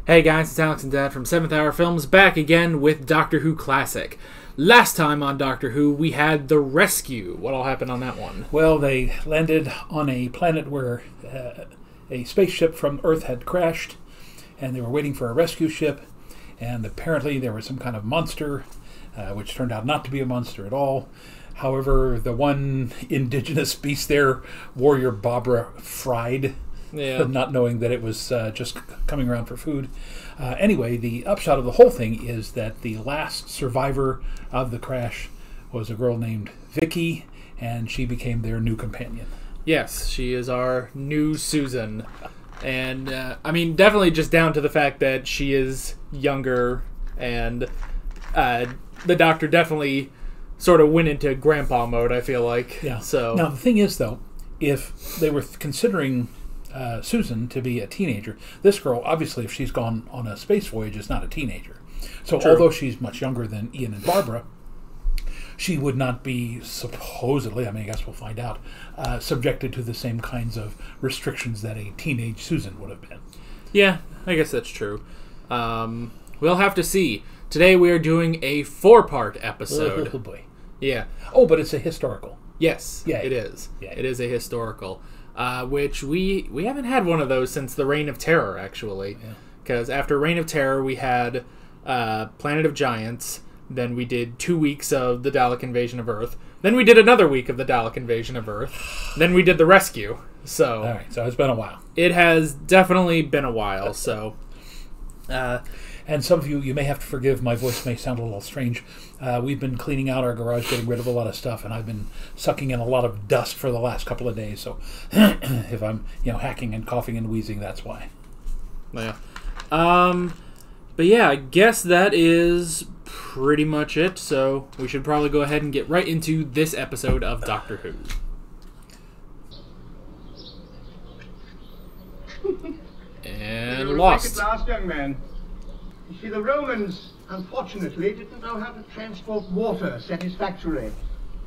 Hey guys, it's Alex and Dad from 7th Hour Films back again with Doctor Who Classic. Last time on Doctor Who, we had The Rescue. What all happened on that one? Well, they landed on a planet where a spaceship from Earth had crashed, and they were waiting for a rescue ship, and apparently there was some kind of monster, which turned out not to be a monster at all. However, the one indigenous beast there, Warrior Barbara, fried. Yeah. Not knowing that it was just coming around for food. Anyway, the upshot of the whole thing is that the last survivor of the crash was a girl named Vicky, and she became their new companion. Yes, she is our new Susan. And, definitely just down to the fact that she is younger, and the Doctor definitely sort of went into grandpa mode, I feel like. Yeah. So now, the thing is, though, if they were considering Susan to be a teenager, this girl, obviously, if she's gone on a space voyage, is not a teenager. So True. Although she's much younger than Ian and Barbara, she would not be supposedly, I guess we'll find out, subjected to the same kinds of restrictions that a teenage Susan would have been. yeah, I guess that's true. We'll have to see. Today we are doing a 4-part episode. Oh boy. Yeah. Oh, but it's a historical. Yes, Yay. it is. Yay. It is a historical, which we haven't had one of those since the Reign of Terror, actually. Because after Reign of Terror, we had Planet of Giants. Then we did 2 weeks of the Dalek Invasion of Earth. Then we did another week of the Dalek Invasion of Earth. Then we did The Rescue. So, All right, so it's been a while. it has definitely been a while. So, And some of you may have to forgive, my voice may sound a little strange. We've been cleaning out our garage, getting rid of a lot of stuff, and I've been sucking in a lot of dust for the last couple of days. So if I'm, hacking and coughing and wheezing, that's why. yeah. But yeah, I guess that is pretty much it. So we should probably go ahead and get right into this episode of Doctor Who. And You'll lost. make it last, young man. You see, the Romans, unfortunately, didn't know how to transport water satisfactorily.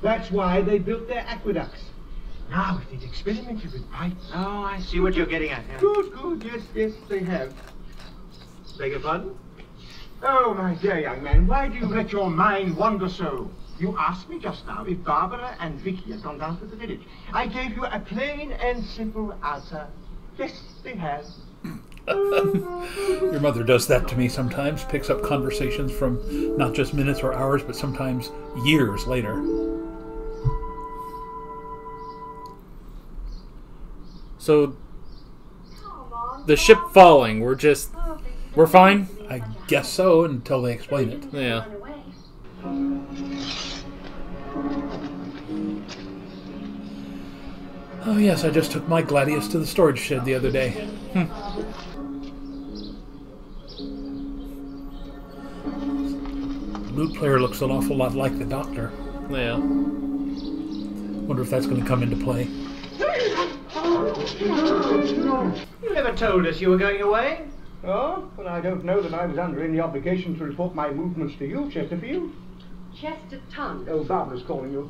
That's why they built their aqueducts. Now, if they'd experimented with pipes... Oh, I see what you're getting at. Yeah. Good, yes, they have. Beg your pardon? Oh, my dear young man, why do you let your mind wander so? You asked me just now if Barbara and Vicky had gone down to the village. I gave you a plain and simple answer. Yes, they have. Your mother does that to me sometimes, picks up conversations from not just minutes or hours, but sometimes years later. So the ship falling, we're fine? I guess so, until they explain it. Yeah. Oh yes, I just took my Gladius to the storage shed the other day. The lute player looks an awful lot like the Doctor. Yeah. Wonder if that's going to come into play. You never told us you were going away. Oh, well, I don't know that I was under any obligation to report my movements to you, Chesterfield. Chesterton. Oh, Barbara's calling you.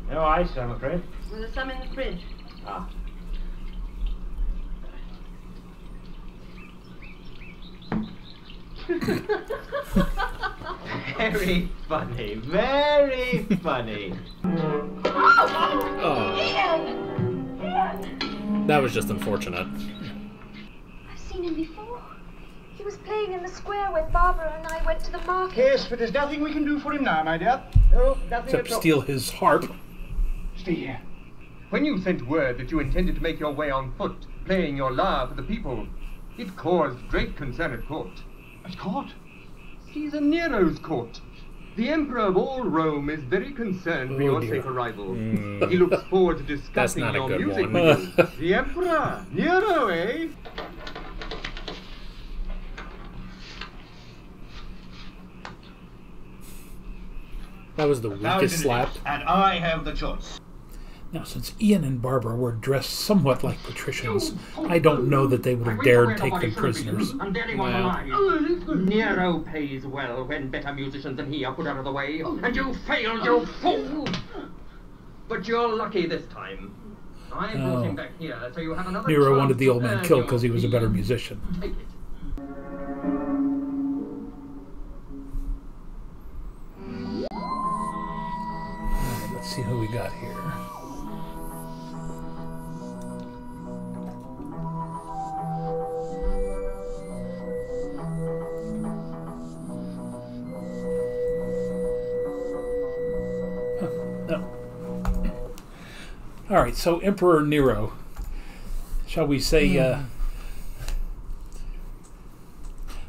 No ice, I'm afraid. Well, there's some in the fridge. Ah. Very funny, very funny. Oh, that was just unfortunate. I've seen him before. He was playing in the square where Barbara and I went to the market. Yes, but there's nothing we can do for him now, my dear. Oh, nothing Except at all. steal his harp. Stay here. When you sent word that you intended to make your way on foot, playing your lyre for the people, it caused great concern at court. At court? He's a Nero's court. The Emperor of all Rome is very concerned for your dear. safe arrival. He looks forward to discussing not a your good music one. with you. The Emperor? Nero, eh? That was the weakest slap. And I have the choice. Now, since Ian and Barbara were dressed somewhat like patricians, I don't know that they would have dared take them prisoners. Nero pays well when better musicians than he are put out of the way, and you failed, you fool! But you're lucky this time. I brought him back here, so you have another Nero chance wanted the to old man earn killed your because he was a better fee. musician. Take it. Alright, let's see who we got here. No. All right, so Emperor Nero. Shall we say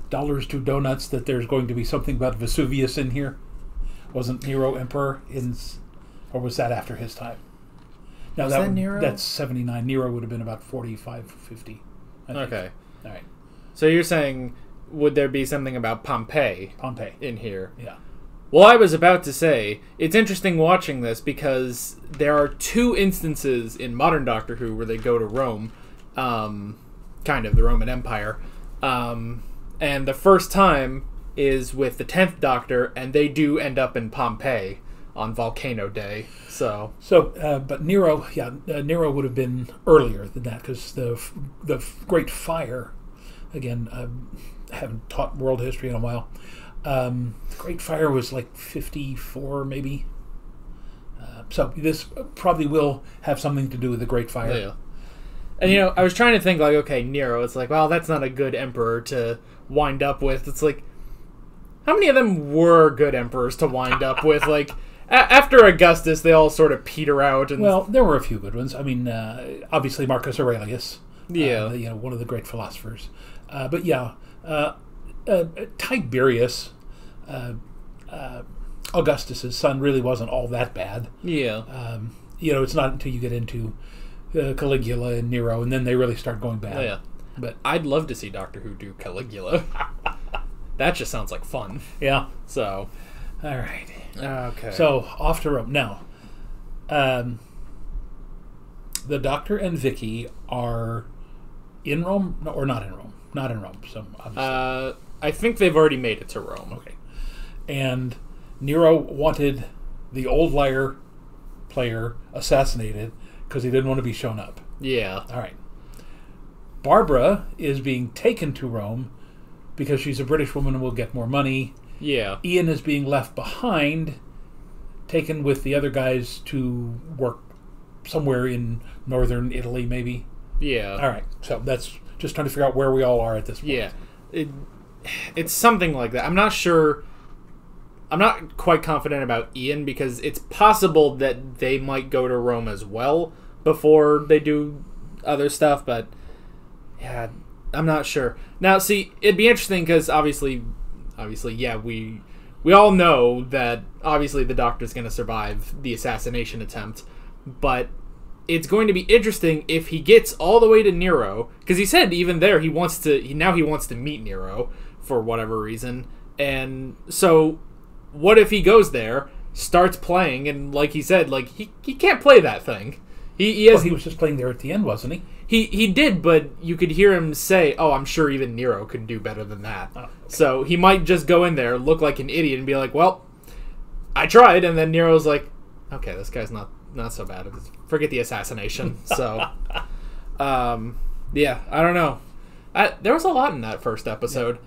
dollars to donuts that there's going to be something about Vesuvius in here? Wasn't Nero emperor or was that after his time? No, Was that Nero? That's 79. Nero would have been about 45, 50. I think. Okay. All right. So you're saying, would there be something about Pompeii Pompey. in here? Yeah. Well, I was about to say, it's interesting watching this because there are two instances in modern Doctor Who where they go to Rome, kind of the Roman Empire, and the first time is with the 10th Doctor, and they do end up in Pompeii on Volcano Day. So, But Nero, Nero would have been earlier than that because the Great Fire, again, I haven't taught world history in a while. The Great Fire was like 54, maybe. So this probably will have something to do with the Great Fire. yeah. And, I was trying to think, like, okay, Nero, it's like, well, that's not a good emperor to wind up with. It's like, how many of them were good emperors to wind up with? Like, after Augustus, they all sort of peter out. And Well, there were a few good ones. I mean, obviously Marcus Aurelius. Yeah. One of the great philosophers. But yeah, Tiberius, Augustus's son, really wasn't all that bad. yeah. It's not until you get into Caligula and Nero, and then they really start going bad. Oh, yeah. But I'd love to see Doctor Who do Caligula. That just sounds like fun. yeah, So, all right. okay. So off to Rome now. The Doctor and Vicky are in Rome, no, or not in Rome? Not in Rome. So obviously. I think they've already made it to Rome. Okay. And Nero wanted the old liar player assassinated because he didn't want to be shown up. Yeah. All right. Barbara is being taken to Rome because she's a British woman and will get more money. Yeah. Ian is being left behind, taken with the other guys to work somewhere in northern Italy, maybe. Yeah. All right. So that's just trying to figure out where we all are at this point. Yeah. It's something like that. I'm not sure. I'm not quite confident about Ian because it's possible that they might go to Rome as well before they do other stuff, but yeah, I'm not sure. Now, see, it'd be interesting because obviously, yeah, we all know that obviously the Doctor's going to survive the assassination attempt, but it's going to be interesting if he gets all the way to Nero, because he said even there he wants to meet Nero for whatever reason, and so what if he goes there, starts playing, and like he said, like he can't play that thing. He was just playing there at the end, wasn't he? He did, but you could hear him say, "Oh, I'm sure even Nero could do better than that." Oh, okay. So he might just go in there, look like an idiot, and be like, "Well, I tried," and then Nero's like, "Okay, this guy's not so bad. Forget the assassination." So, yeah, I don't know. There was a lot in that first episode.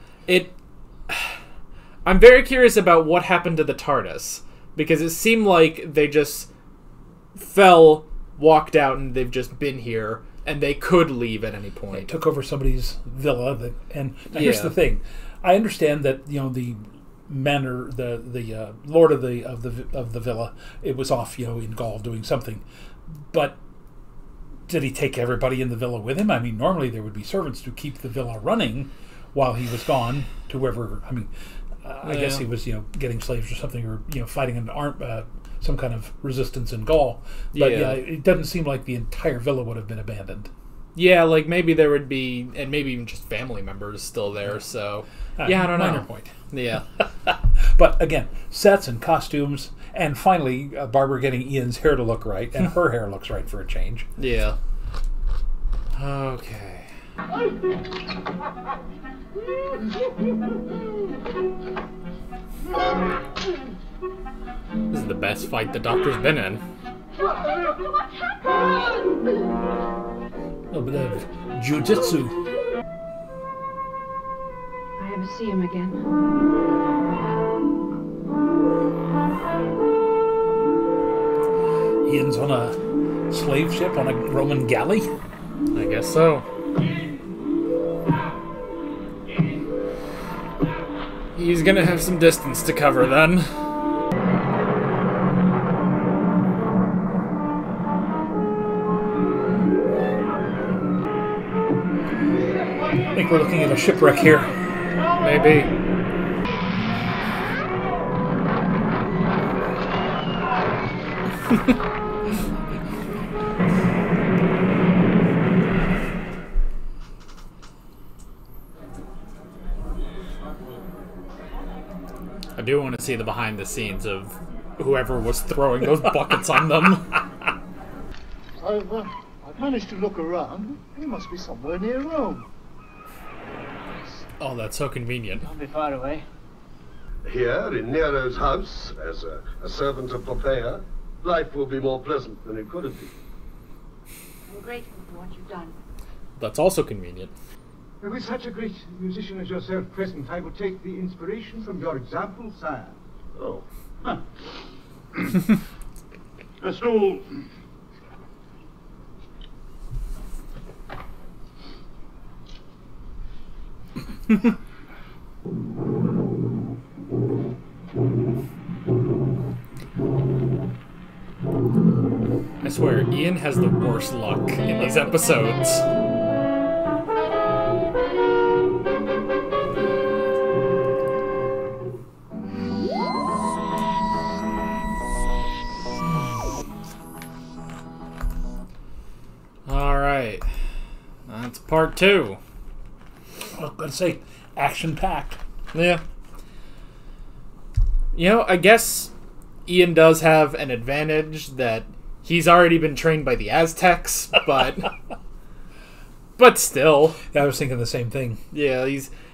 I'm very curious about what happened to the TARDIS, because it seemed like they just fell, walked out, and they've just been here, and they could leave at any point. They took over somebody's villa, and now here's Yeah. the thing: I understand that the manor, the lord of the villa, it was off, in Gaul doing something, but did he take everybody in the villa with him? I mean, normally there would be servants to keep the villa running while he was gone to wherever. I mean, I guess he was getting slaves or something, or fighting some kind of resistance in Gaul. But yeah, it doesn't seem like the entire villa would have been abandoned. Yeah, like maybe there would be, and maybe even just family members still there. So yeah, I don't know. Minor point. Yeah. But again, sets and costumes, and finally Barbara getting Ian's hair to look right, and her hair looks right for a change. Yeah. Okay. This is the best fight the Doctor's been in. What happened? little bit of jujitsu. I ever see him again. Ian's on a slave ship on a Roman galley. I guess so. He's gonna have some distance to cover then. I think we're looking at a shipwreck here. Maybe. I do want to see the behind the scenes of whoever was throwing those buckets on them. I've managed to look around. He must be somewhere near Rome. Oh, that's so convenient. Don't be far away. Here, in Nero's house, as a servant of Poppaea, life will be more pleasant than it could have been. I'm grateful for what you've done. That's also convenient. With such a great musician as yourself present, I will take the inspiration from your example, sire. Oh. A stool. I swear, Ian has the worst luck in these episodes. Alright. That's part 2. Let's say action-packed. Yeah. You know, I guess Ian does have an advantage that he's already been trained by the Aztecs, but but still. Yeah, I was thinking the same thing. Yeah,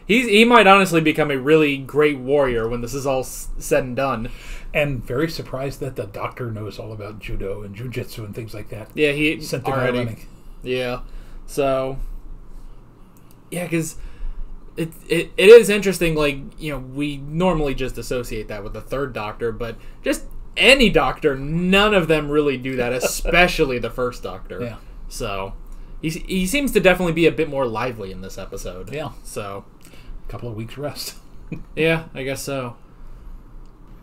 he might honestly become a really great warrior when this is all said and done. And very surprised that the doctor knows all about judo and jujitsu and things like that. Yeah, he Sent the guy already. running. Yeah, so yeah, because it is interesting. Like, you know, we normally just associate that with the third Doctor, but just any Doctor, none of them really do that, especially the first Doctor. Yeah. So he seems to definitely be a bit more lively in this episode. Yeah. So A couple of weeks rest. yeah, I guess so.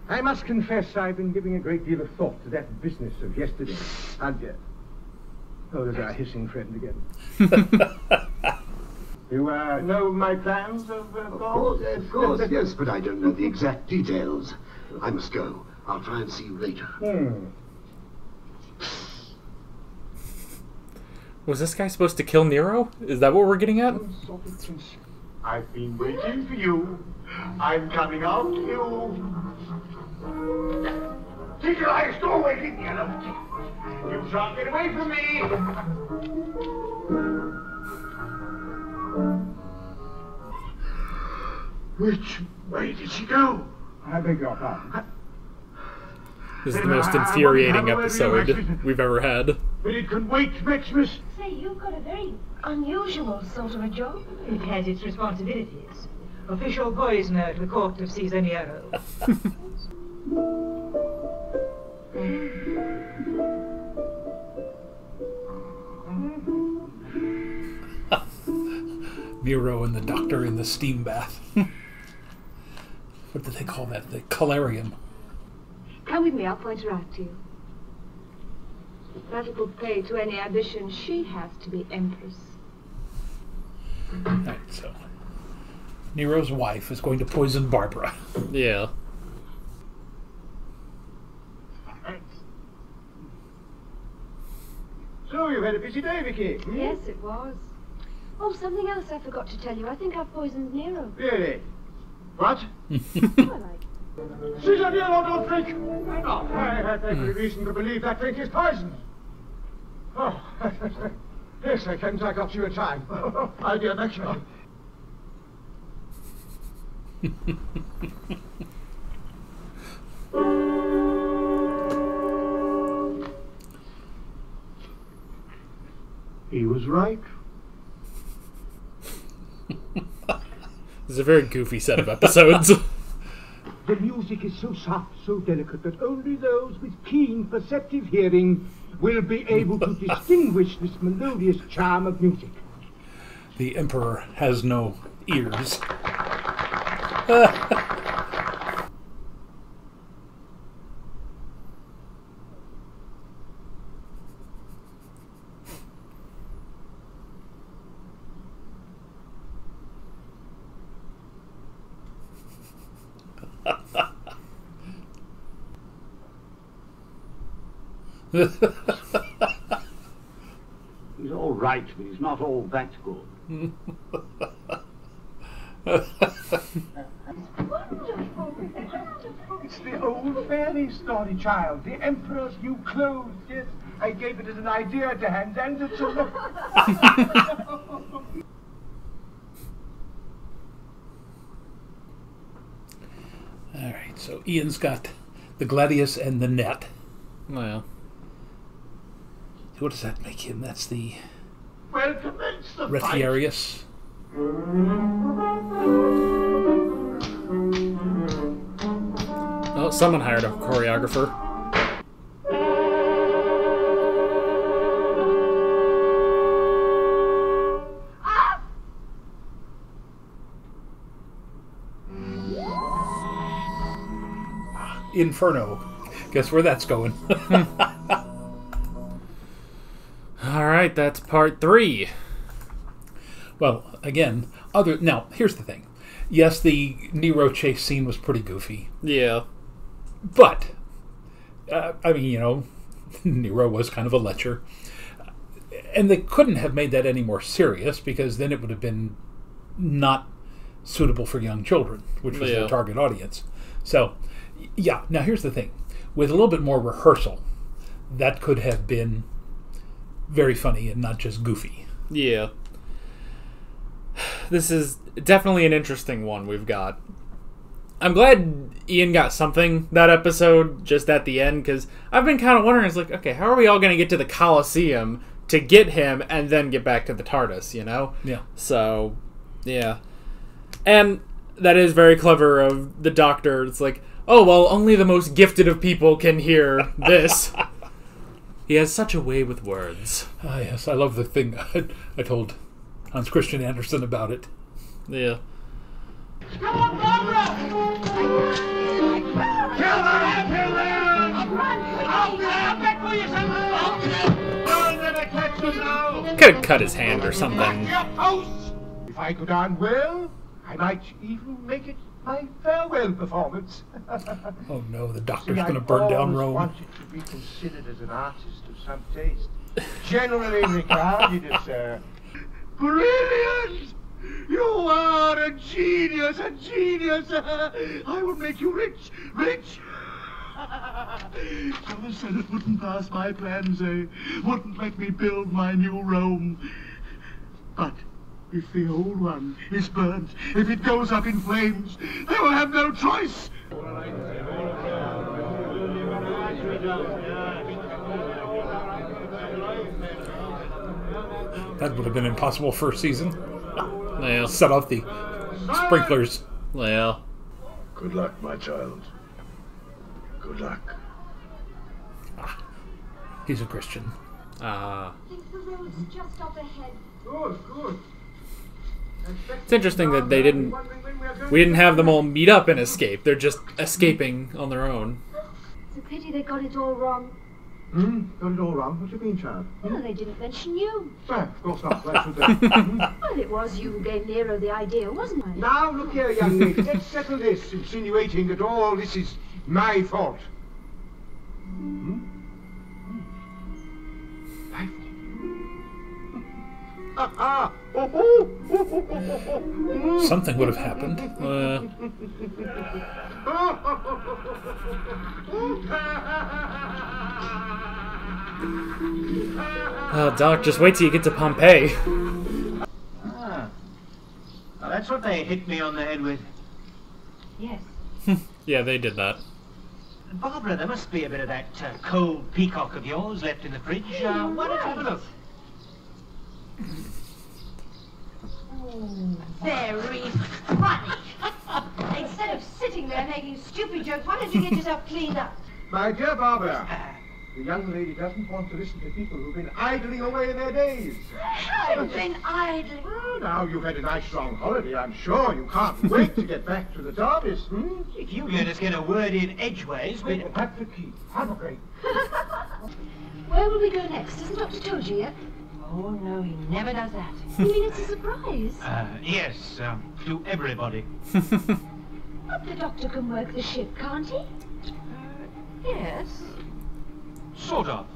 I must confess I've been giving a great deal of thought to that business of yesterday. And oh, there's our hissing friend again. You know my plans of Of course, yes, but I don't know the exact details. I must go. I'll try and see you later. Was this guy supposed to kill Nero? Is that what we're getting at? I've been waiting for you. I'm coming out to you. Keep your eyes still waiting, Nero. You shan't get away from me. Which way did she go? I beg your pardon. This is the most infuriating episode we've ever had. But it can wait, Maximus. Say, you've got a very unusual sort of a job. It has its responsibilities. Official poisoner at the court of Caesar Nero. Nero and the doctor in the steam bath. What do they call that? The colarium. Come with me, I'll point her out to you. That'll put pay to any ambition she has to be empress. Right, so Nero's wife is going to poison Barbara. Yeah. So you've had a busy day, Vicky. Yes, it was. Oh, something else I forgot to tell you. I think I've poisoned Nero. Really? What? Well, Caesar Nero, don't drink! Why not? I have every reason to believe that drink is poisoned. Oh, yes, I can. I got you in time. My dear Maximus. He was right. This is a very goofy set of episodes. The music is so soft, so delicate, that only those with keen, perceptive hearing will be able to distinguish this melodious charm of music. The Emperor has no ears. He's all right, but he's not all that good. It's the old fairy story, child. The Emperor's new clothes. Yes, I gave it as an idea to Hans Andersen. Alright, so Ian's got the gladius and the net. Well, what does that make him? That's the Well, commence the Retiarius. oh, someone hired a choreographer. Inferno. Guess where that's going. All right, that's part 3. Well, again, now here's the thing. Yes, the Nero chase scene was pretty goofy, Yeah. but I mean, you know, Nero was kind of a lecher, and they couldn't have made that any more serious because then it would have been not suitable for young children, which was their target audience. So, yeah. Now here's the thing: with a little bit more rehearsal, that could have been very funny and not just goofy. Yeah. This is definitely an interesting one we've got. I'm glad Ian got something that episode just at the end, because I've been kind of wondering, it's like, okay, how are we all going to get to the Colosseum to get him and then get back to the TARDIS, you know? Yeah. So, yeah. And that is very clever of the Doctor. It's like, oh, well, only the most gifted of people can hear this. He has such a way with words. Ah, yes, I love the thing I told Hans Christian Andersen about it. Yeah. Come on, Barbara! Kill her! Kill her! Out there! Back for yourself! Don't let her catch you now! Could have cut his hand or something. Your post! If I go down well, I might even make it my farewell performance. Oh no, the Doctor's going to burn down Rome. I wanted to be considered as an artist of some taste. Generally regarded as brilliant! You are a genius, a genius! I will make you rich, rich! So the Senate wouldn't pass my plans, wouldn't let me build my new Rome. But if the old one is burnt, if it goes up in flames, they will have no choice! That would have been impossible first season. Well. Set off the sprinklers. Well. Good luck, my child. Good luck. He's a Christian. I think the road's just up ahead. Good, good. It's interesting that we didn't have them all meet up and escape. They're just escaping on their own. It's a pity they got it all wrong. Got it all wrong. What do you mean, child? Well, they didn't mention you. Of course not. Why should they? Well, it was you who gave Nero the idea, wasn't it? Now, look here, young lady. Let's settle this, insinuating that all this is my fault. My fault? Something would have happened. Oh, Doc, just wait till you get to Pompeii. Ah. Well, that's what they hit me on the head with. Yes. Yeah, they did that. Barbara, there must be a bit of that cold peacock of yours left in the fridge. Why don't you have a look? Very funny. Instead of sitting there making stupid jokes, why don't you get yourself cleaned up? My dear Barbara, the young lady doesn't want to listen to people who've been idling away their days. I've been idling. Well, now you've had a nice long holiday, I'm sure. You can't wait to get back to the TARDIS, hmm? If you let us get a word in edgeways, Well, that's the key. Have a great. Where will we go next? Hasn't Doctor told you yet? Oh, no, he never does that. You mean it's a surprise? yes, to everybody. But the Doctor can work the ship, can't he? Yes. Sort of.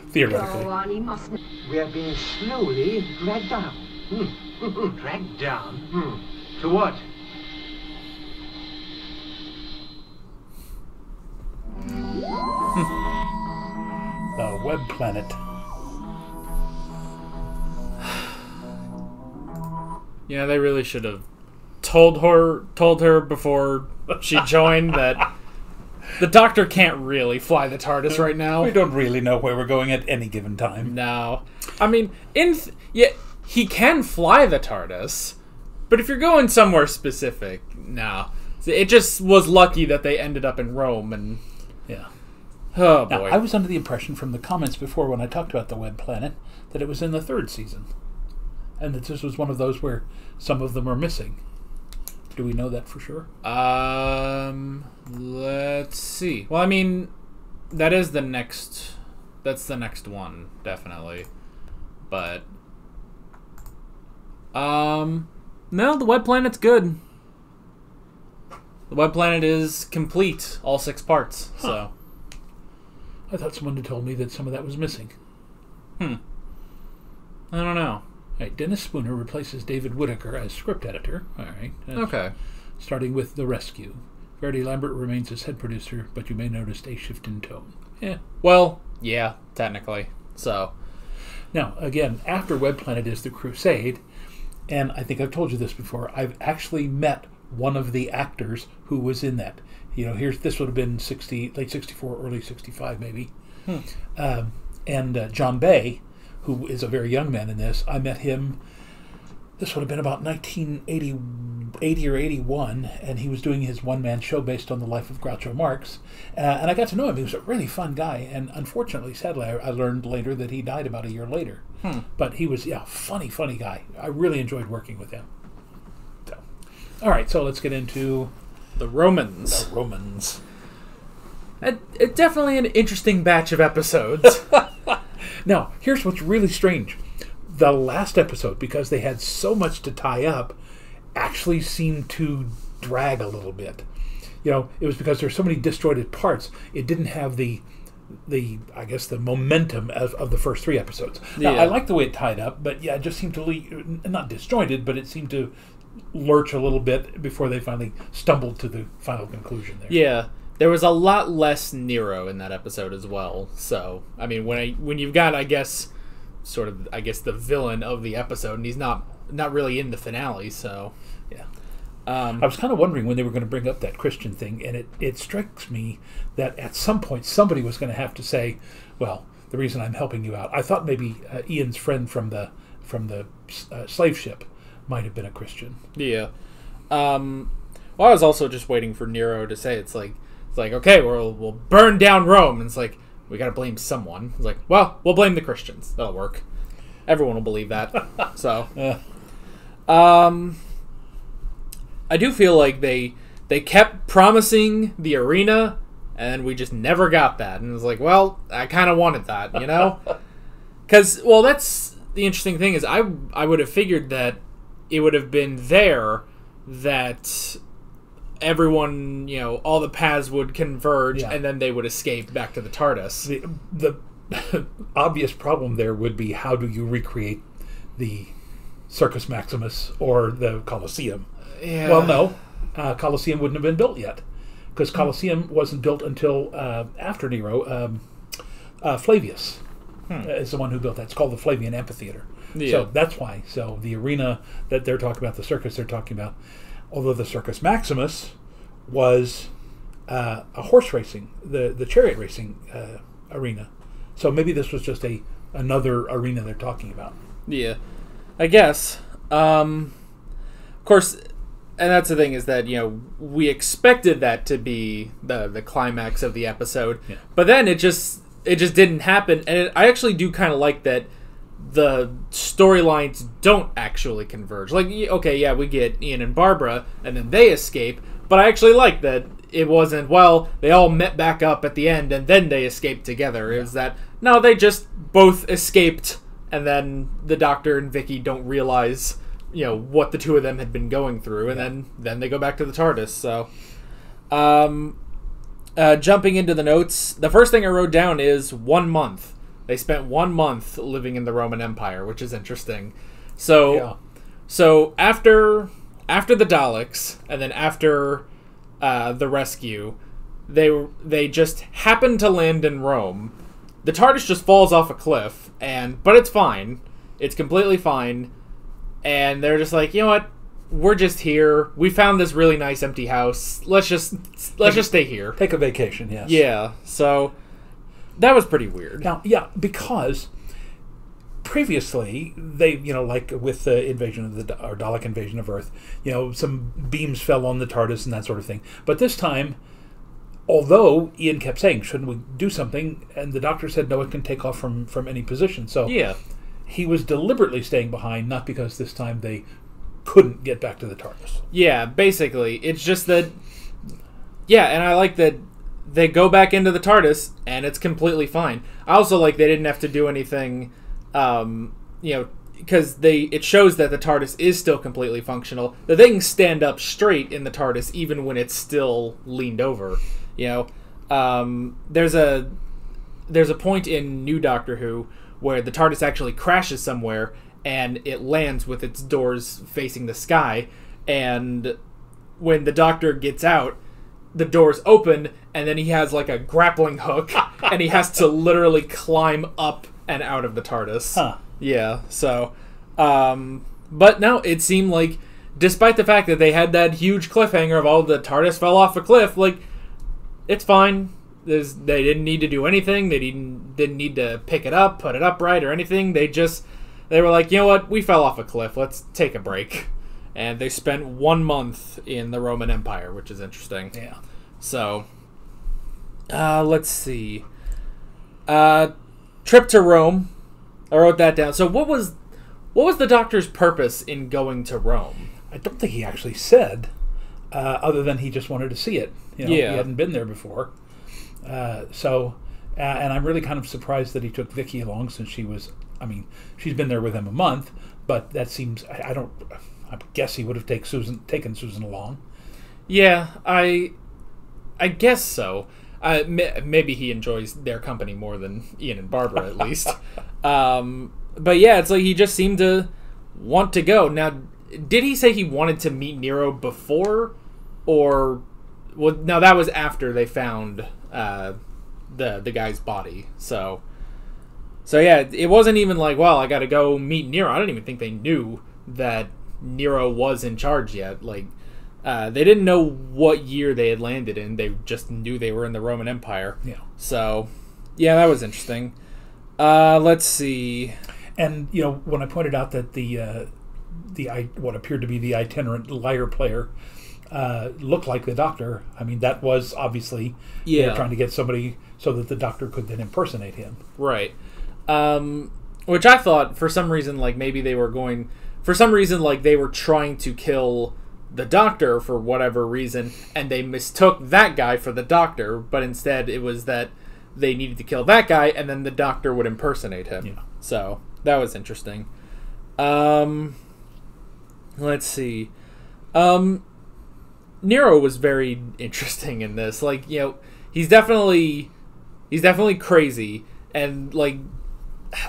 Theoretically. Go on, he mustn't. We are being slowly dragged down. Dragged down? To what? The Web Planet. Yeah, they really should have told her before she joined that the Doctor can't really fly the TARDIS right now. We don't really know where we're going at any given time. No. I mean, yeah, he can fly the TARDIS, but if you're going somewhere specific, no. It just was lucky that they ended up in Rome, and Yeah. oh Now, boy. I was under the impression from the comments before when I talked about the Web Planet that it was in the 3rd season. And that this was one of those where some of them are missing. Do we know that for sure? Let's see. Well, I mean, that's the next one, definitely. But no, the Web Planet's good. The Web Planet is complete, all 6 parts. So I thought someone had told me that some of that was missing. I don't know. All right, Dennis Spooner replaces David Whitaker as script editor. All right. Okay. Starting with The Rescue. Verity Lambert remains as head producer, but you may notice a shift in tone. Yeah. Well, yeah, technically. So Now, again, after Web Planet is The Crusade, and I think I've told you this before, I've actually met one of the actors who was in that. You know, this would have been late 64, early 65 maybe. And John Bay, who is a very young man in this, I met him, this would have been about 1980 or 81, and he was doing his one-man show based on the life of Groucho Marx. And I got to know him. He was a really fun guy, and unfortunately, sadly, I learned later that he died about a year later. But he was, funny guy. I really enjoyed working with him. So, all right, so let's get into the Romans. The Romans. It's definitely an interesting batch of episodes. Now, here's what's really strange. The last episode, because they had so much to tie up, actually seemed to drag a little bit. You know, it was because there's so many disjointed parts. It didn't have the momentum of the first 3 episodes. Now, I like the way it tied up, but yeah, it just seemed to not disjointed, but it seemed to lurch a little bit before they finally stumbled to the final conclusion there. Yeah. There was a lot less Nero in that episode as well. So, I mean, when you've got, I guess, the villain of the episode, and he's not really in the finale, so yeah. I was kind of wondering when they were going to bring up that Christian thing, and it strikes me that at some point somebody was going to have to say, well, the reason I'm helping you out. I thought maybe Ian's friend from the slave ship might have been a Christian. Yeah. Well, I was also just waiting for Nero to say it's like, okay, we'll burn down Rome. And it's like, we got to blame someone. It's like, well, we'll blame the Christians. That'll work. Everyone will believe that. So, I do feel like they kept promising the arena, and we just never got that. And it's like, well, I kind of wanted that, you know? Because, well, that's the interesting thing is I would have figured that it would have been there that everyone, you know, all the paths would converge, and then they would escape back to the TARDIS. The obvious problem there would be, how do you recreate the Circus Maximus or the Colosseum? Yeah. Well, no. Colosseum wouldn't have been built yet, because Colosseum wasn't built until after Nero. Flavius is the one who built that. It's called the Flavian Amphitheater. Yeah. So that's why. So the arena that they're talking about, the circus they're talking about, although the Circus Maximus was a horse racing, the chariot racing arena. So maybe this was just another arena they're talking about. Yeah, I guess. Of course, and that's the thing is that, we expected that to be the climax of the episode, but then it just didn't happen. And I actually do kind of like that the storylines don't actually converge. Like, okay, yeah, we get Ian and Barbara, and then they escape, but I actually like that it wasn't, well, they all met back up at the end, and then they escaped together. It was that, no, they just both escaped, and then the Doctor and Vicky don't realize, what the two of them had been going through, and then they go back to the TARDIS. So, jumping into the notes, the first thing I wrote down is 1 month. They spent 1 month living in the Roman Empire, which is interesting. So after the Daleks, and then after the rescue, they just happened to land in Rome. The TARDIS just falls off a cliff, but it's fine. It's completely fine. And they're just like, you know what? We're just here. We found this really nice empty house. Let's just stay here. Take a vacation, yes. Yeah. So that was pretty weird. Now, yeah, because previously they, like with the invasion of or Dalek invasion of Earth, some beams fell on the TARDIS and that sort of thing. But this time, although Ian kept saying, shouldn't we do something? And the Doctor said, no, it can take off from any position. So yeah, he was deliberately staying behind, not because this time they couldn't get back to the TARDIS. Yeah, basically. It's just that, and I like that they go back into the TARDIS, and it's completely fine. I also like they didn't have to do anything, because it shows that the TARDIS is still completely functional, that they can stand up straight in the TARDIS even when it's still leaned over. There's a point in New Doctor Who where the TARDIS actually crashes somewhere, and it lands with its doors facing the sky, and when the Doctor gets out, the doors open, and then he has like a grappling hook, and he has to literally climb up and out of the TARDIS. Huh. Yeah, so, but no, it seemed like, despite the fact that they had that huge cliffhanger of, the TARDIS fell off a cliff, like, it's fine. They didn't need to do anything. They didn't need to pick it up, put it upright, or anything. They were like, you know what, we fell off a cliff. Let's take a break. And they spent 1 month in the Roman Empire, which is interesting. Yeah. So, let's see. Trip to Rome. I wrote that down. So what was the Doctor's purpose in going to Rome? I don't think he actually said, other than he just wanted to see it. He hadn't been there before. And I'm really kind of surprised that he took Vicky along, since she's been there with him a month, but that seems, I guess he would have taken Susan along. Yeah, I guess so. Maybe he enjoys their company more than Ian and Barbara, at least. But yeah, it's like he just seemed to want to go. Now, did he say he wanted to meet Nero before, or... Well, no, that was after they found the guy's body. So yeah, it wasn't even like, well, I got to go meet Nero. I don't even think they knew that Nero was in charge yet. Like, they didn't know what year they had landed in. They just knew they were in the Roman Empire. Yeah. So, yeah, that was interesting. Let's see. And when I pointed out that the what appeared to be the itinerant lyre player looked like the Doctor, that was obviously they're trying to get somebody so that the Doctor could then impersonate him. Right. Which I thought, for some reason, like maybe they were they were trying to kill the Doctor for whatever reason, and they mistook that guy for the Doctor, but instead it was that they needed to kill that guy, and then the Doctor would impersonate him. Yeah. So that was interesting. Let's see. Nero was very interesting in this. Like, he's definitely crazy, and like,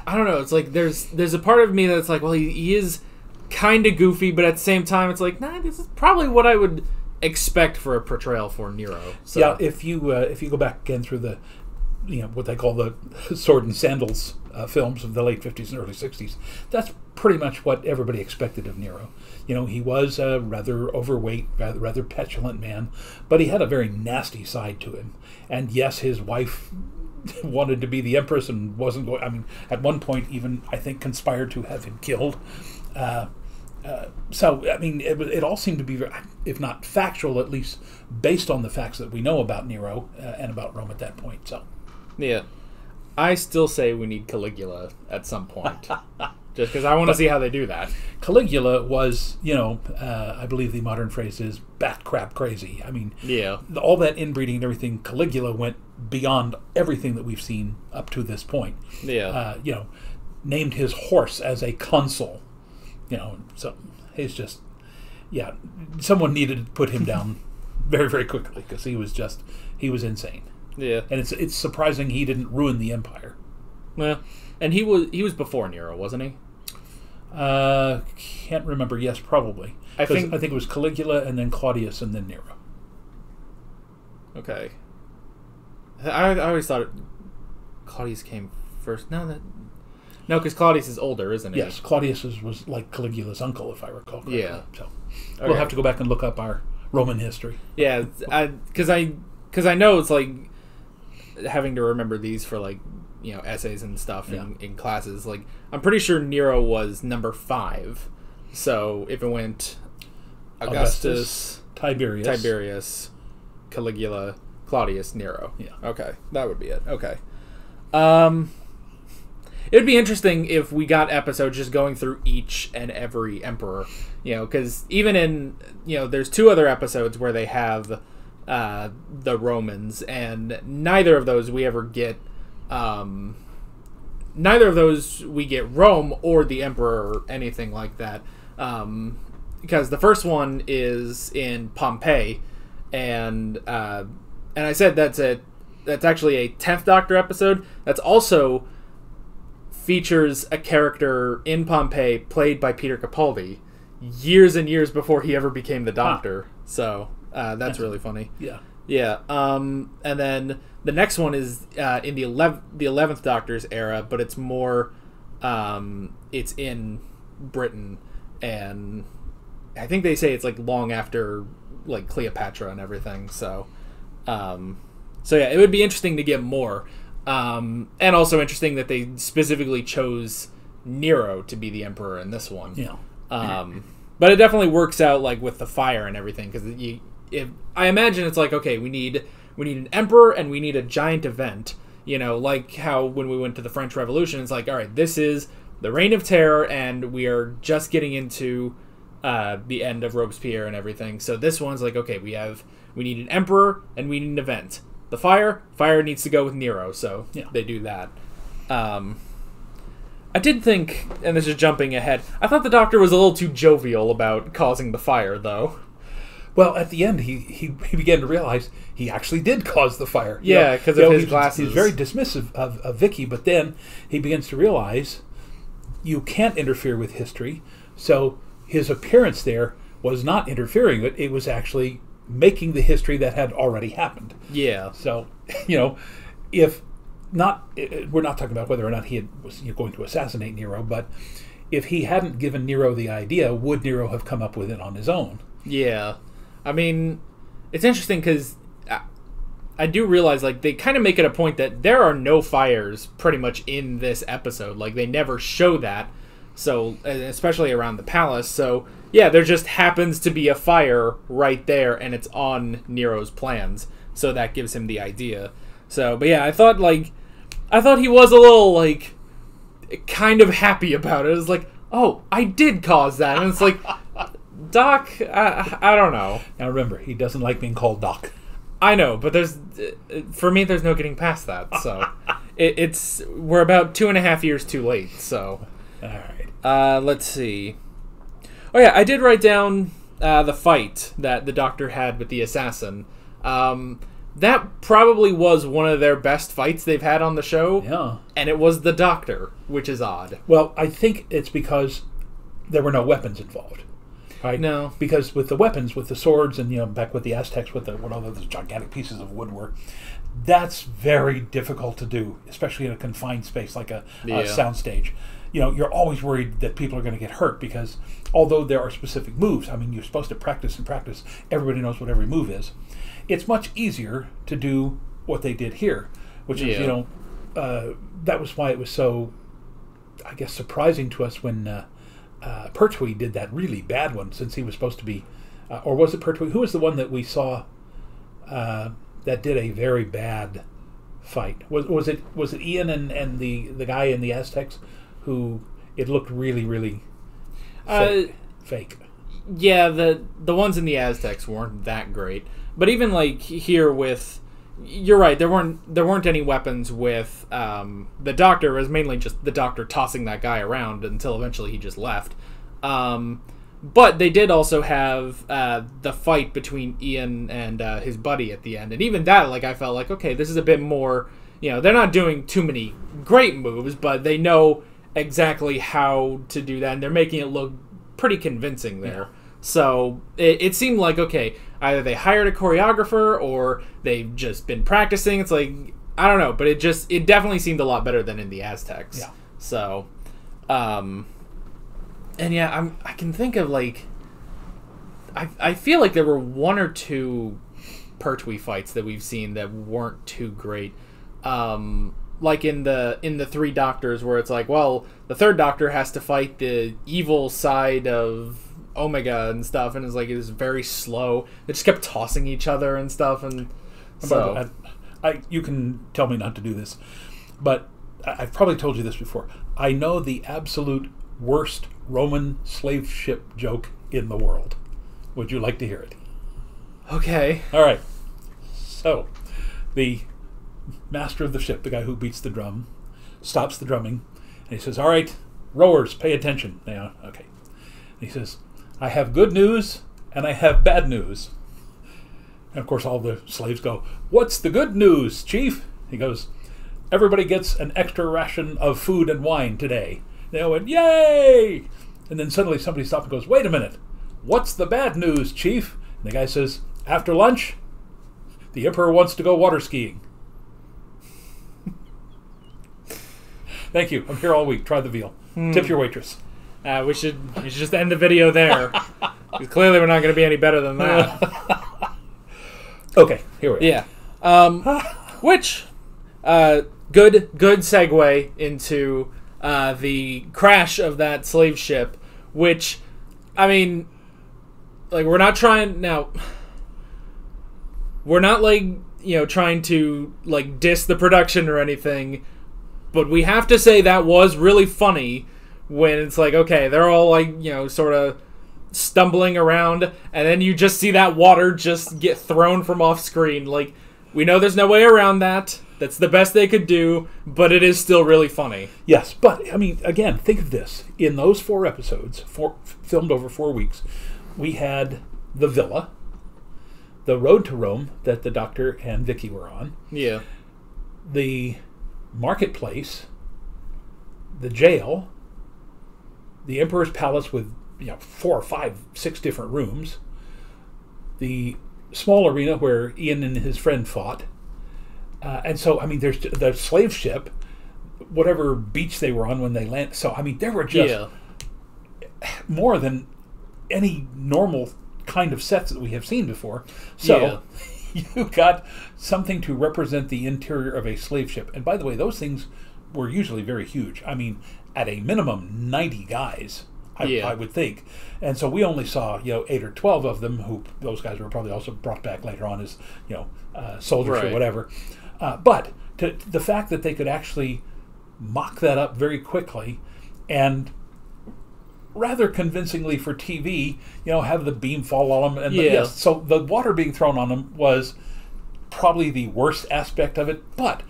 I don't know. It's like there's a part of me that's like, well, he is kind of goofy, but at the same time, it's like, nah, this is probably what I would expect for a portrayal for Nero. So. Yeah, if you go back again through what they call the sword and sandals films of the late 50s and early 60s. That's pretty much what everybody expected of Nero. He was a rather overweight, rather petulant man, but he had a very nasty side to him. And yes, his wife wanted to be the empress and wasn't going. I mean, at one point, even I think conspired to have him killed. So, I mean, it all seemed to be, if not factual, at least based on the facts that we know about Nero and about Rome at that point. So, yeah, I still say we need Caligula at some point, just because I want to see how they do that. Caligula was, I believe the modern phrase is bat crap crazy. I mean, yeah, all that inbreeding and everything. Caligula went beyond everything that we've seen up to this point. Yeah, named his horse as a consul. So he's just, someone needed to put him down very, very quickly because he was insane. Yeah, and it's surprising he didn't ruin the empire. Well, and he was before Nero, wasn't he? Can't remember. Yes, probably. I think it was Caligula and then Claudius and then Nero. Okay. I always thought Claudius came first. No, because Claudius is older, isn't he? Yes, Claudius was like Caligula's uncle, if I recall correctly. Yeah. So we'll have to go back and look up our Roman history. Yeah, because I know it's like having to remember these for like essays and stuff in classes. Like I'm pretty sure Nero was number 5. So if it went Augustus, Tiberius, Caligula, Claudius, Nero. Yeah. Okay, that would be it. Okay. It would be interesting if we got episodes just going through each and every emperor, because even in, there's 2 other episodes where they have the Romans, and neither of those we ever get, Rome or the emperor or anything like that, because the first one is in Pompeii, and I said that's actually a 10th Doctor episode. That's also features a character in Pompeii played by Peter Capaldi years and years before he ever became the Doctor. So that's really funny. Yeah. Yeah. And then the next one is in the 11th Doctor's era, but it's more it's in Britain, and I think they say it's like long after like Cleopatra and everything. So yeah, it would be interesting to get more. And also interesting that they specifically chose Nero to be the emperor in this one. Yeah. But it definitely works out like with the fire and everything, because I imagine it's like, okay, we need an emperor and we need a giant event. Like how when we went to the French Revolution, it's like, all right, this is the Reign of Terror, and we are just getting into the end of Robespierre and everything. So this one's like, okay, we need an emperor and we need an event. The fire needs to go with Nero, so they do that. I did think, and this is jumping ahead, I thought the Doctor was a little too jovial about causing the fire, though. Well, at the end, he began to realize he actually did cause the fire. Yeah, because of his glasses. He's very dismissive of Vicky, but then he begins to realize you can't interfere with history, so his appearance there was not interfering with it. It was actually making the history that had already happened. Yeah. So, if not, we're not talking about whether or not he was going to assassinate Nero, but if he hadn't given Nero the idea, would Nero have come up with it on his own? Yeah. I mean, it's interesting because I do realize, like, they kind of make it a point that there are no fires pretty much in this episode. Like, they never show that. So, especially around the palace. So, yeah, there just happens to be a fire right there, and it's on Nero's plans. So that gives him the idea. So, but yeah, I thought he was a little, like, kind of happy about it. It was like, oh, I did cause that. And it's like, Doc, I don't know. Now remember, he doesn't like being called Doc. I know, but for me, there's no getting past that. So, we're about 2.5 years too late. So, all right. Let's see. Oh yeah, I did write down the fight that the Doctor had with the assassin. That probably was one of their best fights they've had on the show. Yeah. And it was the Doctor, which is odd. Well, I think it's because there were no weapons involved. Right? No. Because with the weapons, with the swords, and back with the Aztecs, with what all those gigantic pieces of wood were, that's very difficult to do, especially in a confined space like a soundstage. You're always worried that people are going to get hurt because although there are specific moves, I mean, you're supposed to practice and practice. Everybody knows what every move is. It's much easier to do what they did here, which is, that was why it was so, I guess, surprising to us when Pertwee did that really bad one, since he was supposed to be, or was it Pertwee? Who was the one that we saw that did a very bad fight? Was it Ian and the guy in the Aztecs who it looked really, really fake? Yeah, the ones in the Aztecs weren't that great, but even like here with, you're right, there weren't any weapons with the Doctor. It was mainly just the Doctor tossing that guy around until eventually he just left. But they did also have the fight between Ian and his buddy at the end, and even that, like, I felt like, okay, this is a bit more. They're not doing too many great moves, but they know exactly how to do that, and they're making it look pretty convincing there. Yeah. So it seemed like, okay, either they hired a choreographer or they've just been practicing. It's like, I don't know, but it definitely seemed a lot better than in the Aztecs. Yeah. So, and yeah, I can think of, like, I feel like there were one or two Pertwee fights that we've seen that weren't too great. Like in the Three Doctors, where it's like, well, the third Doctor has to fight the evil side of Omega and stuff, and it's like, it was very slow. They just kept tossing each other and stuff, and so you can tell me not to do this, but I've probably told you this before. I know the absolute worst Roman slave ship joke in the world. Would you like to hear it? Okay. All right. So, the master of the ship, the guy who beats the drum, stops the drumming, and he says, "All right, rowers, pay attention." Yeah, okay. And he says, "I have good news and I have bad news." And of course all the slaves go, "What's the good news, Chief?" He goes, "Everybody gets an extra ration of food and wine today." They all went, "Yay!" And then suddenly somebody stopped and goes, "Wait a minute, what's the bad news, Chief?" And the guy says, "After lunch, the Emperor wants to go water skiing." Thank you. I'm here all week. Try the veal. Tip your waitress. We should just end the video there. Because clearly we're not going to be any better than that. Okay, here we are. Yeah. Which, good segue into the crash of that slave ship, which, I mean, like, we're not trying, now, we're not, like, trying to, like, diss the production or anything, but we have to say that was really funny when it's like, okay, they're all, like, sort of stumbling around, and then you just see that water just get thrown from off screen. Like, we know there's no way around that. That's the best they could do, but it is still really funny. Yes, but, I mean, again, think of this. In those 4 episodes, filmed over 4 weeks, we had the villa, the road to Rome that the Doctor and Vicky were on. Yeah. The marketplace, the jail, the Emperor's palace with 4 or 5, 6 different rooms, the small arena where Ian and his friend fought, and so, I mean, there's the slave ship, whatever beach they were on when they landed. So, I mean, there were just more than any normal kind of sets that we have seen before. So you got something to represent the interior of a slave ship. And by the way, those things were usually very huge. I mean, at a minimum, 90 guys, I would think. And so we only saw, 8 or 12 of them, who those guys were probably also brought back later on as, soldiers or whatever. But the fact that they could actually mock that up very quickly and rather convincingly for TV, have the beam fall on them. And so the water being thrown on them was probably the worst aspect of it. But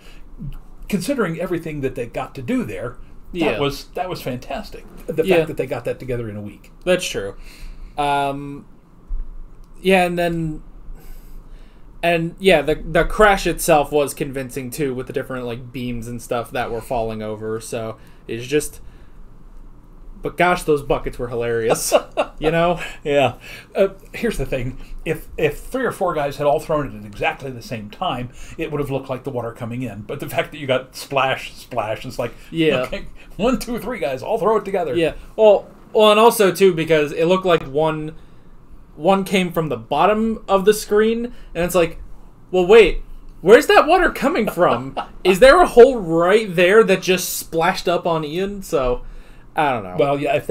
considering everything that they got to do there, that was fantastic. The fact that they got that together in a week. That's true. And the crash itself was convincing too, with the different, like, beams and stuff that were falling over. So it's just But gosh, those buckets were hilarious. You know? Yeah. Here's the thing. If 3 or 4 guys had all thrown it at exactly the same time, it would have looked like the water coming in. But the fact that you got splash, splash, it's like, okay, 1, 2, 3 guys, all throw it together. Yeah. Well, and also, too, because it looked like one came from the bottom of the screen, and it's like, well, wait, where's that water coming from? Is there a hole right there that just splashed up on Ian? So... I don't know. Well, yeah, if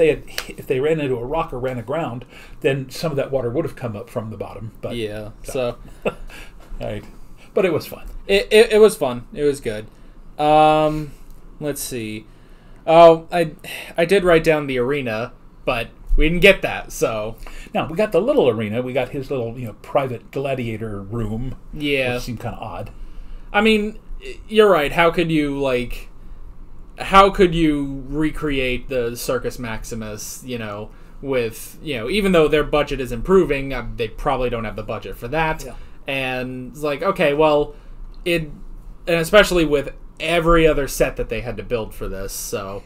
they ran into a rock or ran aground, then some of that water would have come up from the bottom. But yeah, so right. But it was fun. It was fun. It was good. Let's see. Oh, I did write down the arena, but we didn't get that. So now we got the little arena. We got his little private gladiator room. Yeah, which seemed kind of odd. I mean, you're right. How could you recreate the Circus Maximus, with, even though their budget is improving, they probably don't have the budget for that. Yeah. And it's like, okay, well, and especially with every other set that they had to build for this, so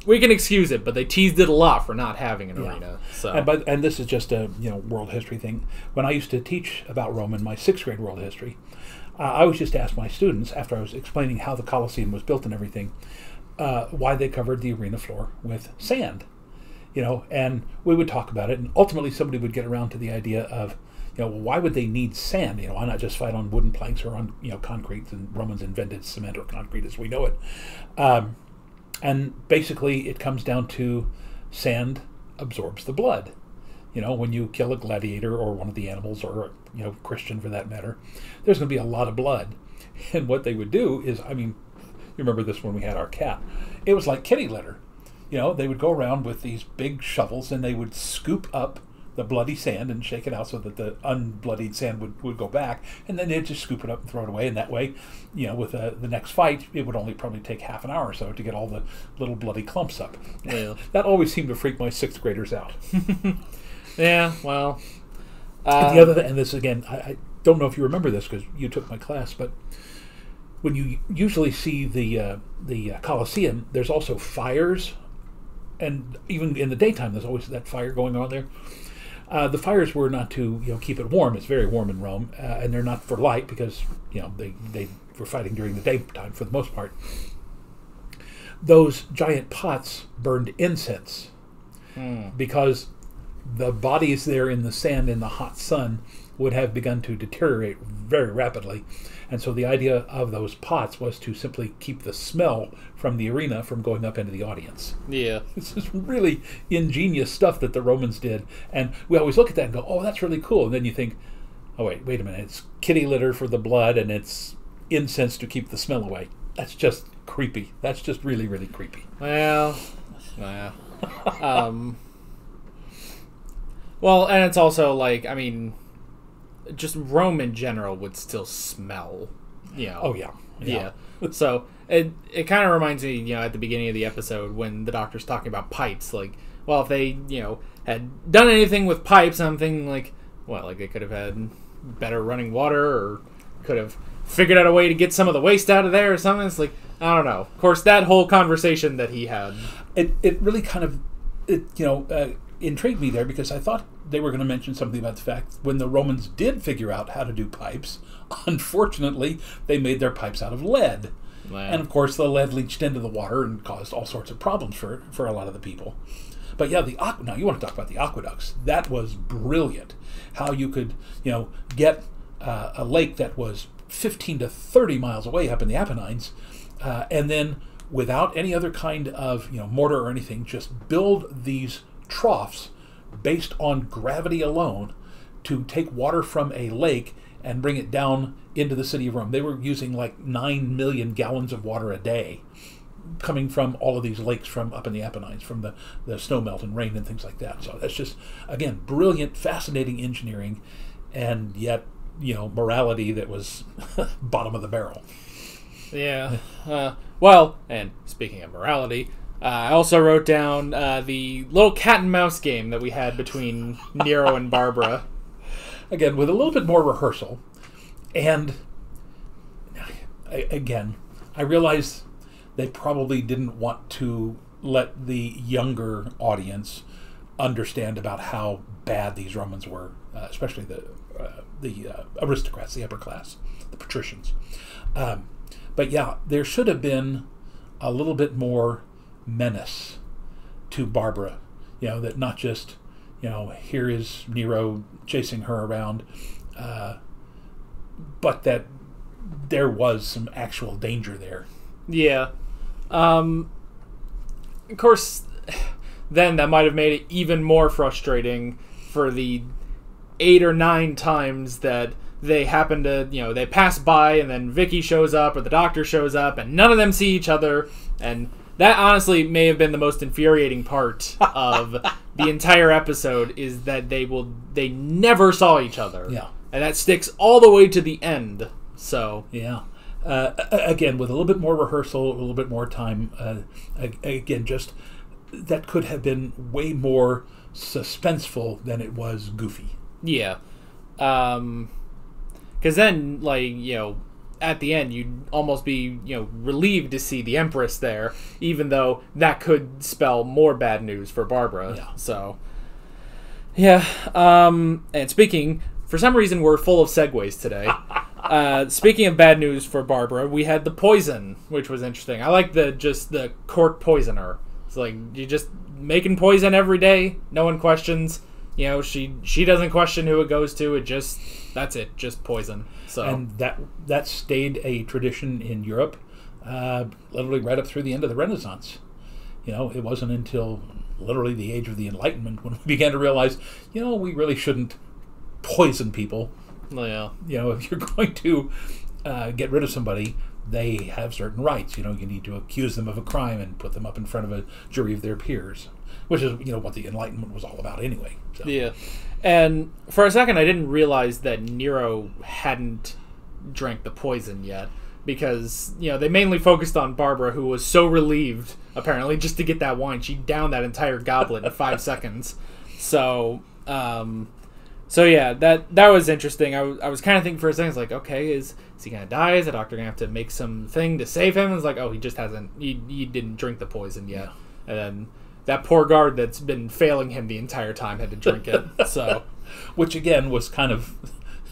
we can excuse it, but they teased it a lot for not having an arena. So, and this is just a world history thing. When I used to teach about Rome in my 6th grade world history, I always just asked my students, after I was explaining how the Colosseum was built and everything, why they covered the arena floor with sand. And we would talk about it, and ultimately somebody would get around to the idea of, why would they need sand? Why not just fight on wooden planks or on, concrete? And Romans invented cement or concrete as we know it. And basically it comes down to sand absorbs the blood. When you kill a gladiator or one of the animals, or Christian for that matter, there's going to be a lot of blood. And what they would do is, you remember this when we had our cat. It was like kitty litter. They would go around with these big shovels and they would scoop up the bloody sand and shake it out so that the unbloodied sand would go back, and then they'd just scoop it up and throw it away. And that way, with the next fight, it would only probably take half an hour or so to get all the little bloody clumps up. Yeah. That always seemed to freak my 6th graders out. Yeah, well... and the other thing, and this again, I don't know if you remember this because you took my class, but when you usually see the Colosseum, there's also fires, and even in the daytime, there's always that fire going on there. The fires were not to keep it warm. It's very warm in Rome, and they're not for light because they were fighting during the daytime for the most part. Those giant pots burned incense because the bodies there in the sand in the hot sun would have begun to deteriorate very rapidly. And so the idea of those pots was to simply keep the smell from the arena from going up into the audience. Yeah. This is really ingenious stuff that the Romans did. And we always look at that and go, oh, that's really cool. And then you think, oh, wait a minute. It's kitty litter for the blood and it's incense to keep the smell away. That's just creepy. That's just really, really creepy. Well, well, and it's also like, just Rome in general would still smell, Oh, yeah. So it kind of reminds me, at the beginning of the episode when the doctor's talking about pipes, like, well, if they, had done anything with pipes, I'm thinking like, well, like they could have had better running water or could have figured out a way to get some of the waste out of there or something. It's like, I don't know. Of course, that whole conversation that he had. It really kind of, intrigued me there because I thought they were going to mention something about the fact when the Romans did figure out how to do pipes, unfortunately, they made their pipes out of lead. And of course, the lead leached into the water and caused all sorts of problems for a lot of the people. But yeah, now you want to talk about the aqueducts. That was brilliant. How you could, get a lake that was 15 to 30 miles away up in the Apennines, and then without any other kind of mortar or anything, just build these troughs based on gravity alone to take water from a lake and bring it down into the city of Rome. They were using like 9 million gallons of water a day coming from all of these lakes from up in the Apennines, from the snow melt and rain and things like that. So that's just, again, brilliant, fascinating engineering, and yet, morality that was bottom of the barrel. Yeah. Well, and speaking of morality, I also wrote down the little cat and mouse game that we had between Nero and Barbara. Again, with a little bit more rehearsal. And, again, I realize they probably didn't want to let the younger audience understand about how bad these Romans were, especially the aristocrats, the upper class, the patricians. But yeah, there should have been a little bit more menace to Barbara. That not just, here is Nero chasing her around, but that there was some actual danger there. Yeah. Of course, then that might have made it even more frustrating for the 8 or 9 times that they happen to, they pass by and then Vicky shows up or the doctor shows up and none of them see each other. And that honestly may have been the most infuriating part of the entire episode, is that they never saw each other. Yeah. And that sticks all the way to the end. So yeah. Again, with a little bit more rehearsal, a little bit more time, again, just that could have been way more suspenseful than it was goofy. Yeah. Because then, at the end, you'd almost be, relieved to see the Empress there, even though that could spell more bad news for Barbara. Yeah. So, yeah. And speaking, for some reason, we're full of segues today. Speaking of bad news for Barbara, we had the poison, which was interesting. I like the court poisoner. It's like, you just making poison every day. No one questions. She doesn't question who it goes to. That's it, just poison. So, and that stayed a tradition in Europe, literally right up through the end of the Renaissance. It wasn't until literally the age of the Enlightenment when we began to realize, we really shouldn't poison people. Yeah. If you're going to get rid of somebody, they have certain rights. You need to accuse them of a crime and put them up in front of a jury of their peers, which is, what the Enlightenment was all about anyway. So. Yeah. And for a second, I didn't realize that Nero hadn't drank the poison yet, because, they mainly focused on Barbara, who was so relieved, apparently, just to get that wine. She downed that entire goblet in 5 seconds. So yeah, that was interesting. I was kind of thinking for a second, it's like, okay, is he going to die? Is the doctor going to have to make something to save him? It's like, oh, he just hasn't, he didn't drink the poison yet. And then that poor guard that's been failing him the entire time had to drink it. So, which again was kind of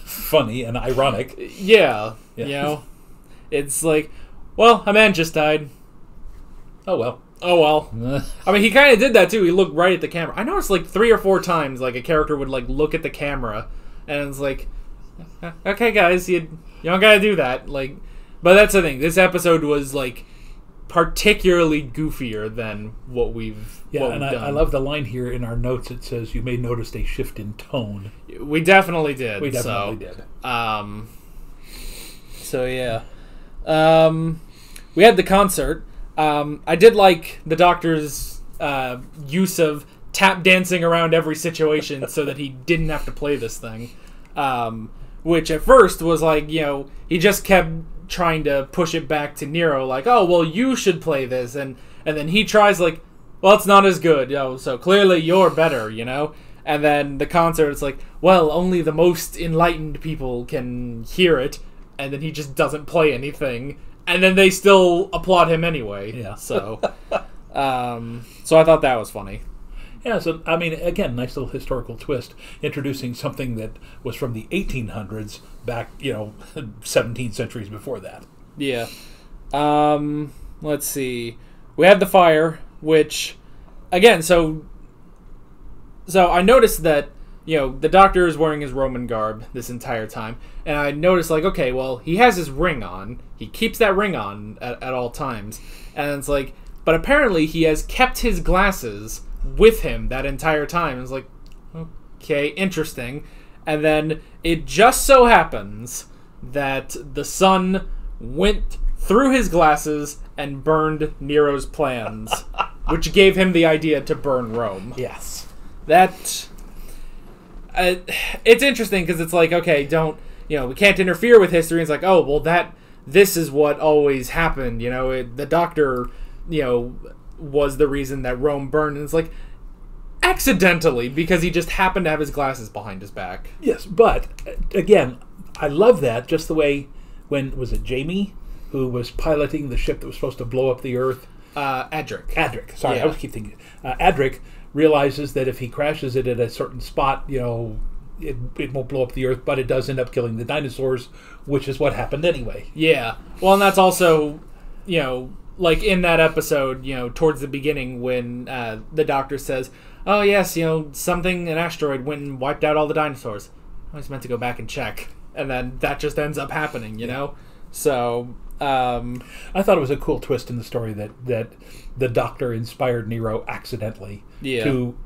funny and ironic. Yeah. It's like, well, a man just died. Oh well. I mean, he kind of did that too. He looked right at the camera. I noticed 3 or 4 times, a character would look at the camera, and it's like, okay, guys, you don't gotta do that. But that's the thing. This episode was particularly goofier than what we've done. I love the line here in our notes. It says, "You may notice a shift in tone." We definitely did. did. So yeah, we had the concert. I did like the doctor's use of tap dancing around every situation so that he didn't have to play this thing. Which at first was he just kept trying to push it back to Nero, oh, well, you should play this. And then he tries, well, it's not as good, so clearly you're better, And then the concert, it's well, only the most enlightened people can hear it. And then he just doesn't play anything. And then they still applaud him anyway. Yeah. So, so I thought that was funny. Yeah, so, I mean, again, nice little historical twist, introducing something that was from the 1800s back, 17 centuries before that. Yeah. Let's see. We had the fire, which, again, so I noticed that, the doctor is wearing his Roman garb this entire time, and I noticed, okay, well, he has his ring on. He keeps that ring on at all times. And it's but apparently he has kept his glasses with him that entire time. It's okay, interesting. And then it just so happens that the sun went through his glasses and burned Nero's plans, which gave him the idea to burn Rome. Yes. That... it's interesting because it's okay, don't... we can't interfere with history. It's oh, well, this is what always happened. The doctor, was the reason that Rome burned. And it's accidentally, because he just happened to have his glasses behind his back. Yes, but, again, I love that, just the way, when, was it Jamie, who was piloting the ship that was supposed to blow up the Earth. Adric. Sorry, Yeah. I was keep thinking. Adric realizes that if he crashes it at a certain spot, it won't blow up the Earth, but it does end up killing the dinosaurs, which is what happened anyway. Yeah. Well, and that's also, like in that episode, towards the beginning when the Doctor says, "Oh yes, an asteroid went and wiped out all the dinosaurs." I was meant to go back and check, and then that just ends up happening, So. I thought it was a cool twist in the story that the Doctor inspired Nero accidentally to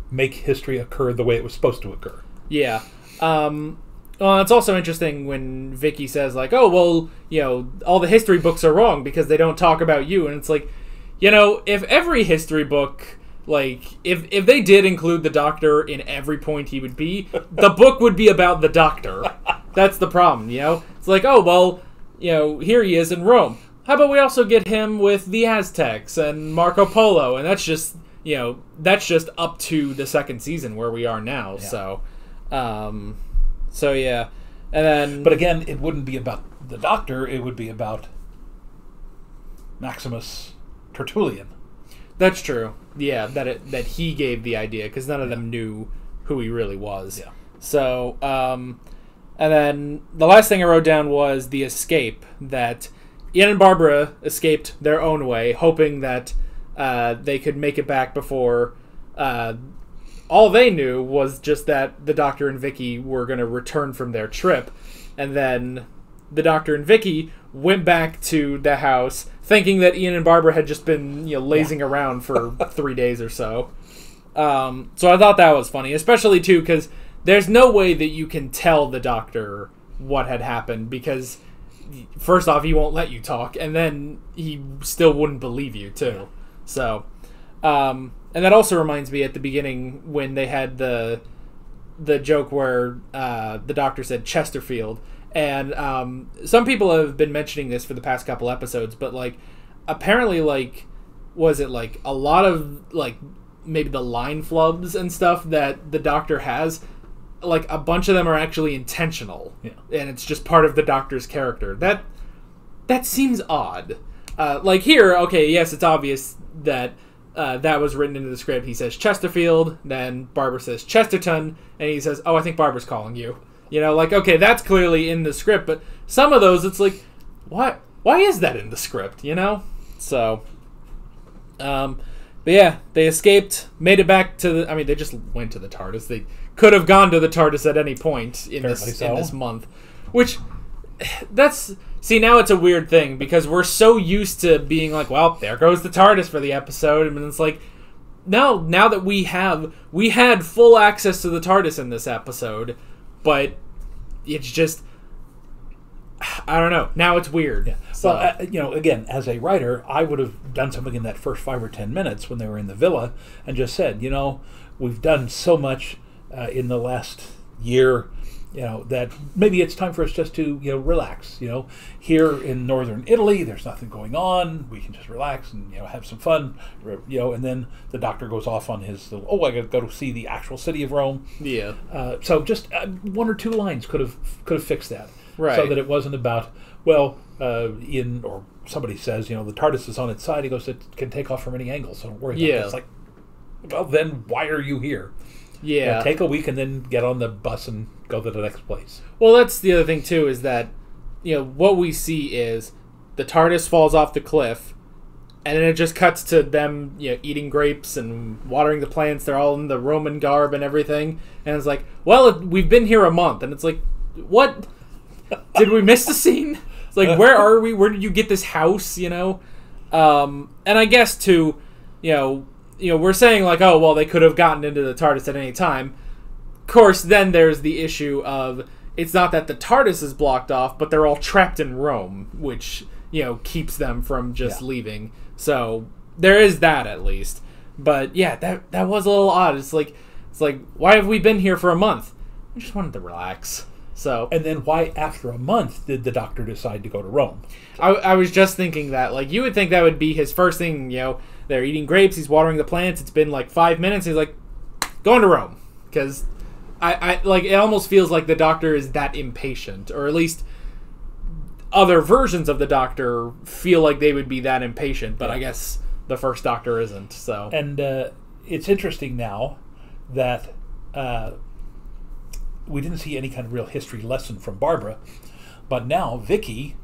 make history occur the way it was supposed to occur. Yeah. Well, it's also interesting when Vicky says, like, "Oh, well, all the history books are wrong because they don't talk about you." And it's like, if every history book, like, if they did include the Doctor in every point he would be, the book would be about the Doctor. That's the problem, It's like, oh, well, here he is in Rome. How about we also get him with the Aztecs and Marco Polo? And that's just, that's just up to the second season where we are now. Yeah. So yeah. And then... But again, it wouldn't be about the Doctor, it would be about Maximus Tertullian. That's true. Yeah, that he gave the idea, because none of them knew who he really was. Yeah. So, and then the last thing I wrote down was the escape, that Ian and Barbara escaped their own way, hoping that they could make it back before... all they knew was just that the Doctor and Vicky were going to return from their trip, and then the Doctor and Vicky went back to the house thinking that Ian and Barbara had just been lazing around for 3 days or so. So I thought that was funny, especially too because there's no way that you can tell the Doctor what had happened, because first off, he won't let you talk, and then he still wouldn't believe you too. So and that also reminds me at the beginning when they had the joke where the Doctor said Chesterfield, and some people have been mentioning this for the past couple episodes, but like apparently like was it like a lot of like maybe the line flubs and stuff that the Doctor has, like a bunch of them are actually intentional, and it's just part of the Doctor's character. That seems odd. Like here, okay, yes, it's obvious that that was written into the script. He says Chesterfield, then Barbara says Chesterton, and he says, "Oh, I think Barbara's calling you." Like, okay, that's clearly in the script, but some of those, it's like, what? Why is that in the script, So, but yeah, they escaped, made it back to the... I mean, they just went to the TARDIS. They could have gone to the TARDIS at any point in this month, which... That's... See, now it's a weird thing, because we're so used to being like, well, there goes the TARDIS for the episode, and it's like, no, now that we had full access to the TARDIS in this episode, but it's just, I don't know, now it's weird. Yeah. So. Well, again, as a writer, I would have done something in that first 5 or 10 minutes when they were in the villa, and just said, we've done so much in the last year, that maybe it's time for us just to, relax. Here in northern Italy, there's nothing going on. We can just relax and, have some fun, and then the Doctor goes off on his, I got to go to see the actual city of Rome. Yeah. So just 1 or 2 lines could have fixed that. Right. So that it wasn't about, Ian or somebody says, the TARDIS is on its side. He goes, it can take off from any angle, so don't worry about it. It's like, well, then why are you here? Yeah. Take a week and then get on the bus and go to the next place. Well, that's the other thing, too, is that, what we see is the TARDIS falls off the cliff, and then it just cuts to them, eating grapes and watering the plants. They're all in the Roman garb and everything. And it's like, well, we've been here a month. And it's like, what? Did we miss the scene? It's like, where are we? Where did you get this house, And I guess, too, we're saying like, oh, well, they could have gotten into the TARDIS at any time. Of course, then there's the issue of it's not that the TARDIS is blocked off, but they're all trapped in Rome, which, keeps them from just leaving. So there is that at least. But yeah, that was a little odd. It's like, why have we been here for a month? We just wanted to relax. So, and then why after a month did the Doctor decide to go to Rome? I was just thinking that. Like, you would think that would be his first thing, They're eating grapes, he's watering the plants, it's been like 5 minutes, he's like, going to Rome. Because I like, it almost feels like the Doctor is that impatient, or at least other versions of the Doctor feel like they would be that impatient, but I guess the first Doctor isn't. So, and it's interesting now that we didn't see any kind of real history lesson from Barbara, but now Vicky,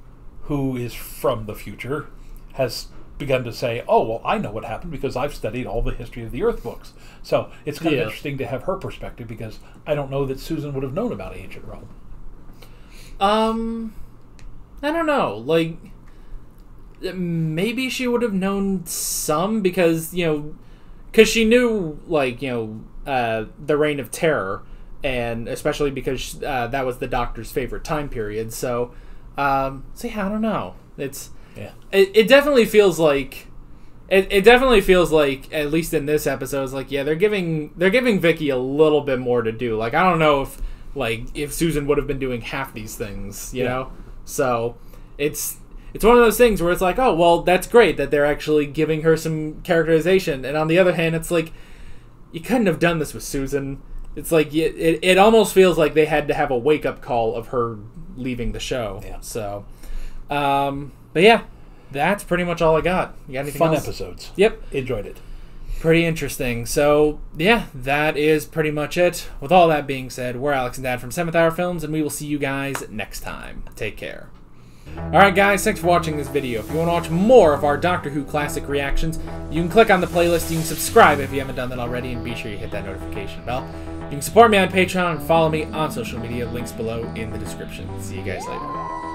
who is from the future, has begun to say, oh, well, I know what happened because I've studied all the history of the Earth books. So it's kind of interesting to have her perspective, because I don't know that Susan would have known about ancient Rome. I don't know. Like, maybe she would have known some because, because she knew, like, the Reign of Terror, and especially because that was the Doctor's favorite time period. So, I don't know. It definitely feels like it definitely feels like, at least in this episode, it's like, they're giving Vicky a little bit more to do. Like, I don't know if Susan would have been doing half these things, you know? So it's one of those things where it's like, oh, well, that's great that they're actually giving her some characterization, and on the other hand, it's like, you couldn't have done this with Susan. It's like it almost feels like they had to have a wake up call of her leaving the show. Yeah. So, but yeah, that's pretty much all I got. You got anything else? Fun episodes. Yep, enjoyed it. Pretty interesting. So yeah, that is pretty much it. With all that being said, we're Alex and Dad from 7th Hour Films, and we will see you guys next time. Take care. Alright guys, thanks for watching this video. If you want to watch more of our Doctor Who classic reactions, you can click on the playlist, you can subscribe if you haven't done that already, and be sure you hit that notification bell. You can support me on Patreon and follow me on social media, links below in the description. See you guys later.